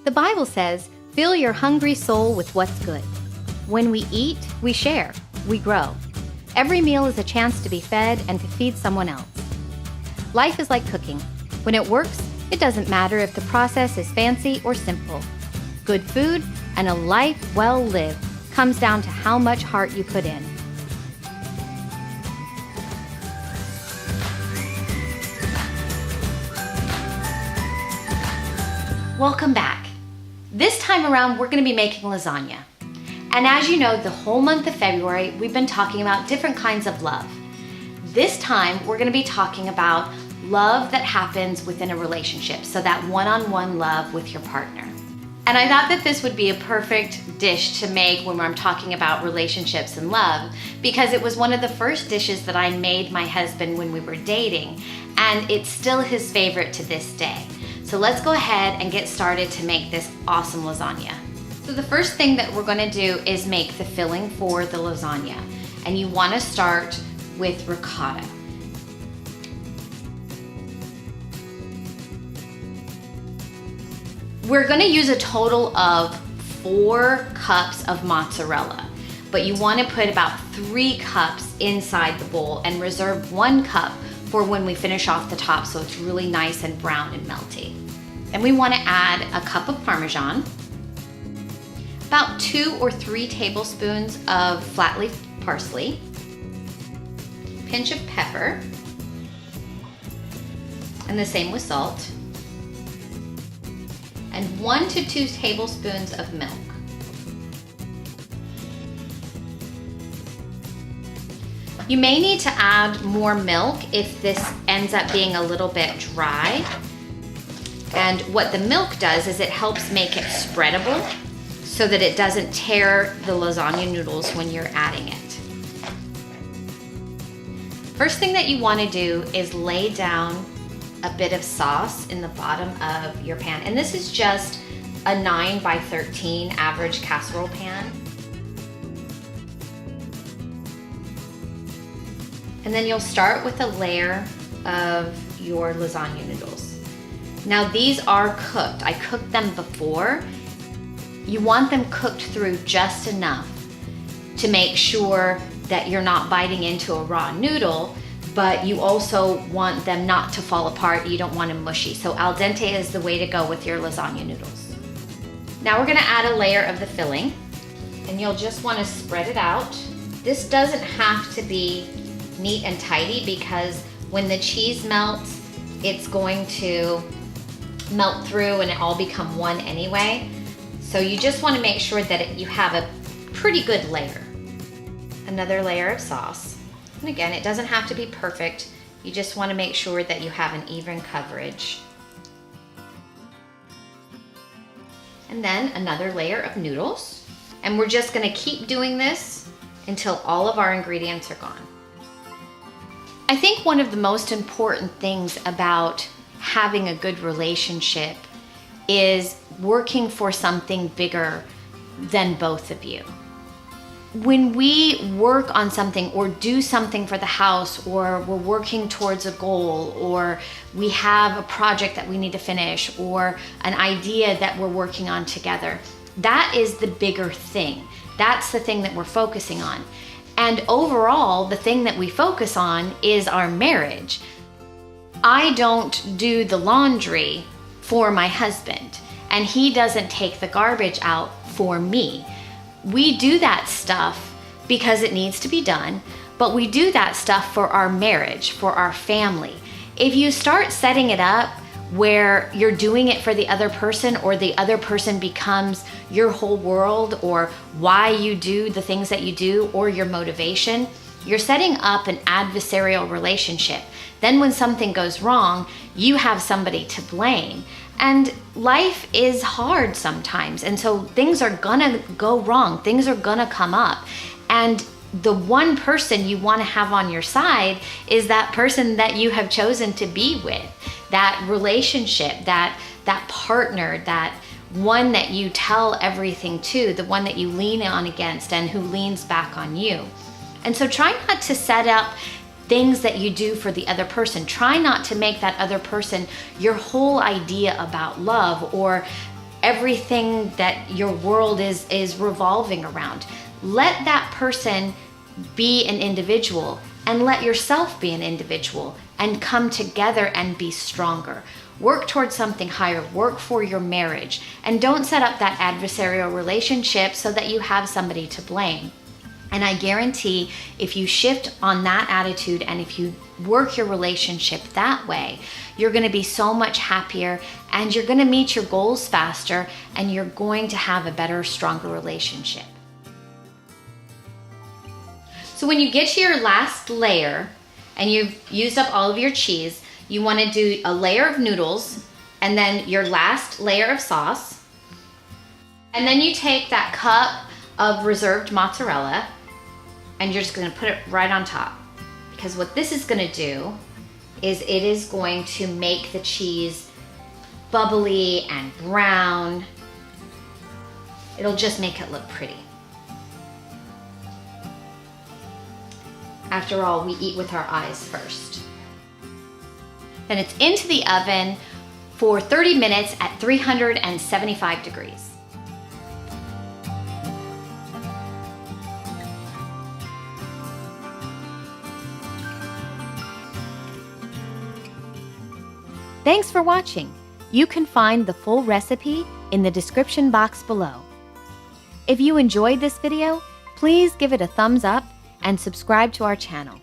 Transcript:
The Bible says, "Fill your hungry soul with what's good." When we eat, we share, we grow. Every meal is a chance to be fed and to feed someone else. Life is like cooking. When it works, it doesn't matter if the process is fancy or simple. Good food and a life well lived comes down to how much heart you put in. Welcome back. This time around, we're going to be making lasagna. And as you know, the whole month of February, we've been talking about different kinds of love. This time, we're going to be talking about love that happens within a relationship, so that one-on-one love with your partner. And I thought that this would be a perfect dish to make when I'm talking about relationships and love, because it was one of the first dishes that I made my husband when we were dating, and it's still his favorite to this day. So let's go ahead and get started to make this awesome lasagna. So the first thing that we're gonna do is make the filling for the lasagna. And you wanna start with ricotta. We're gonna use a total of 4 cups of mozzarella, but you wanna put about 3 cups inside the bowl and reserve 1 cup for when we finish off the top, so it's really nice and brown and melty. Then we wanna add a cup of Parmesan, about 2 or 3 tablespoons of flat leaf parsley, pinch of pepper, and the same with salt, and 1 to 2 tablespoons of milk. You may need to add more milk if this ends up being a little bit dry. And what the milk does is it helps make it spreadable so that it doesn't tear the lasagna noodles when you're adding it. First thing that you want to do is lay down a bit of sauce in the bottom of your pan. And this is just a 9 by 13 average casserole pan. And then you'll start with a layer of your lasagna noodles. Now these are cooked. I cooked them before. You want them cooked through just enough to make sure that you're not biting into a raw noodle, but you also want them not to fall apart. You don't want them mushy. So al dente is the way to go with your lasagna noodles. Now we're gonna add a layer of the filling, and you'll just wanna spread it out. This doesn't have to be neat and tidy, because when the cheese melts, it's going to melt through and it all become one anyway. So you just want to make sure that you have a pretty good layer. Another layer of sauce. And again, it doesn't have to be perfect. You just want to make sure that you have an even coverage. And then another layer of noodles. And we're just going to keep doing this until all of our ingredients are gone. I think one of the most important things about having a good relationship is working for something bigger than both of you. When we work on something or do something for the house, or we're working towards a goal, or we have a project that we need to finish, or an idea that we're working on together, that is the bigger thing. That's the thing that we're focusing on. And overall, the thing that we focus on is our marriage. I don't do the laundry for my husband, and he doesn't take the garbage out for me. We do that stuff because it needs to be done, but we do that stuff for our marriage, for our family. If you start setting it up where you're doing it for the other person, or the other person becomes your whole world, or why you do the things that you do, or your motivation, you're setting up an adversarial relationship. Then when something goes wrong, you have somebody to blame. And life is hard sometimes. And so things are gonna go wrong. Things are gonna come up. And the one person you want to have on your side is that person that you have chosen to be with, that relationship, that partner, that one that you tell everything to, the one that you lean on against and who leans back on you. And so try not to set up things that you do for the other person. Try not to make that other person your whole idea about love, or everything that your world is revolving around. Let that person be an individual, and let yourself be an individual, and come together and be stronger. Work towards something higher, work for your marriage, and don't set up that adversarial relationship so that you have somebody to blame. And I guarantee if you shift on that attitude and if you work your relationship that way, you're gonna be so much happier, and you're gonna meet your goals faster, and you're going to have a better, stronger relationship. So when you get to your last layer and you've used up all of your cheese, you want to do a layer of noodles and then your last layer of sauce. And then you take that cup of reserved mozzarella and you're just going to put it right on top. Because what this is going to do is it is going to make the cheese bubbly and brown. It'll just make it look pretty. After all, we eat with our eyes first. Then it's into the oven for 30 minutes at 375 degrees. Thanks for watching. You can find the full recipe in the description box below. If you enjoyed this video, please give it a thumbs up and subscribe to our channel.